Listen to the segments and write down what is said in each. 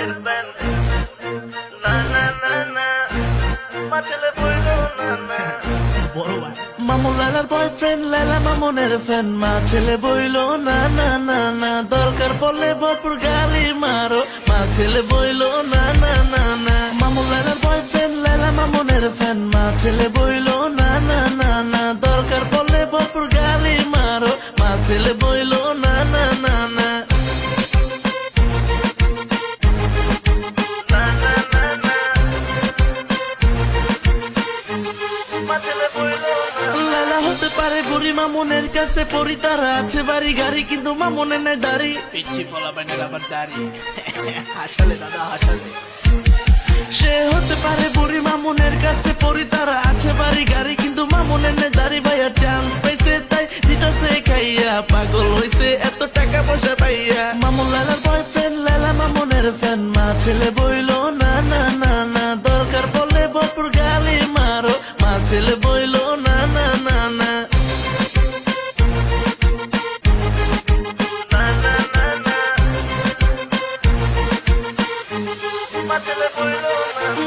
মামুনের ফ্যান, না না না না, মা ছেলে বইল না না। মামুন লালার বয়ফ্রেন্ড, লালা মামুনের ফ্যান, মা ছেলে বইল না না না না, দরকার পড়লে ভরপুর গালি মারো, মা ছেলে বইল না না না না। মামুন লালার বয়ফ্রেন্ড, লালা মামুনের ফ্যান, মা ছেলে বইল না না না না, দরকার পড়লে ভরপুর গালি মারো, মা ছেলে বইল না না না না। লালা হতে পারে বুড়ি, মামুনের কাছে পরি, তারা আছে বাড়ি গাড়ি, কিন্তু মামুনের নেই দাড়ি। পিচ্ছি বলা বাইনের আবার দাড়ি। হাসালে দাদা হাসালে। সে হতে পারে বুড়ি, মামুনের কাছে পরি, তারা আছে বাড়ি গাড়ি, কিন্তু মামুনের নেই দাড়ি। ভাইয়া চান্স পাইছে তাই দিতেছে খাইয়া, পাগল হইছে এত টাকা পয়সা পাইয়া। মামুন লালার বয়ফ্রেন্ড, লালা মামুনের ফ্যান, মা ছেলে বইল না না না না, দরকার পড়লে ভরপুর গালি মারো, মা ছেলে বইল না না না না।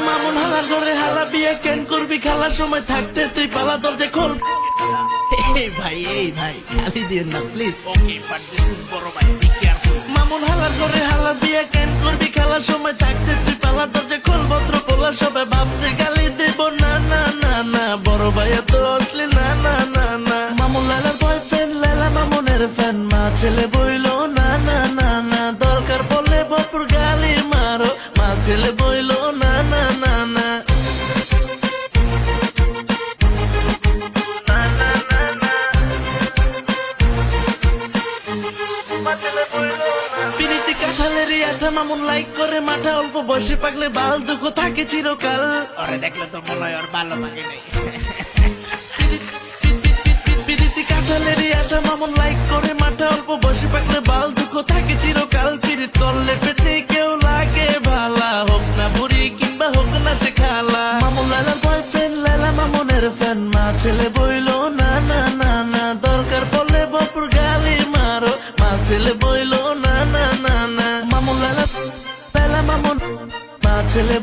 মামুন হালার ঘরে হালা বিয়ে কেন করবি, খালার সময় থাকতে তুই পালা দরজা খোল। এই ভাই গালি দিন না please. Okay but this is বড় ভাই, বি কেয়ারফুল। মামুন হালার ঘরে হালা বিয়ে কেন করবি, খালার সময় থাকতে তুই পালা দরজা খোল। ভদ্র পোলা সবাই ভাবছে গালি দেব, না না না না, বড় ভাই এত আসলে না না না না। মামুন লালার বয়ফ্রেন্ড, লালা মামুনের ফ্যান, মা ছেলে বইল না না না না, দরকার পড়লে ভরপুর গালি মারো, মা ছেলে বইল না না না না। পিরিতি কাঁঠালের আঠা, মামুন লাইক করে মাঠা, অল্প বয়সে পাকলে বাল দুঃখ থাকে চিরকাল। ওরে দেখলে তো মনে হয় ওর ভালো লাগে নাই। পিরিতি কাঁঠালের আঠা, মামুন লাইক করে মাঠা, অল্প বয়সে পাকলে বাল দুঃখ থাকে চিরকাল। পিরিত করলে পেতে কেউ লাগে ভালা, হোক না বুড়ি কিংবা হোক না সে খালা। মামুন লালার বয়ফ্রেন্ড, লালা মামুনের ফ্যান, মা ছেলে বইল না না না না, দরকার পড়লে ভরপুর গালি মারো, মা ছেলে বইল না না না না। মামুন লালা লালা মামুন, মা ছেলে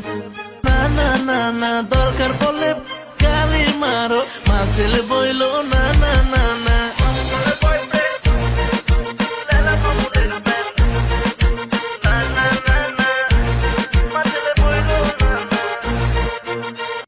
না না না না, দরকার পড়লে গালি মারো, মা ছেলে বইল না না না।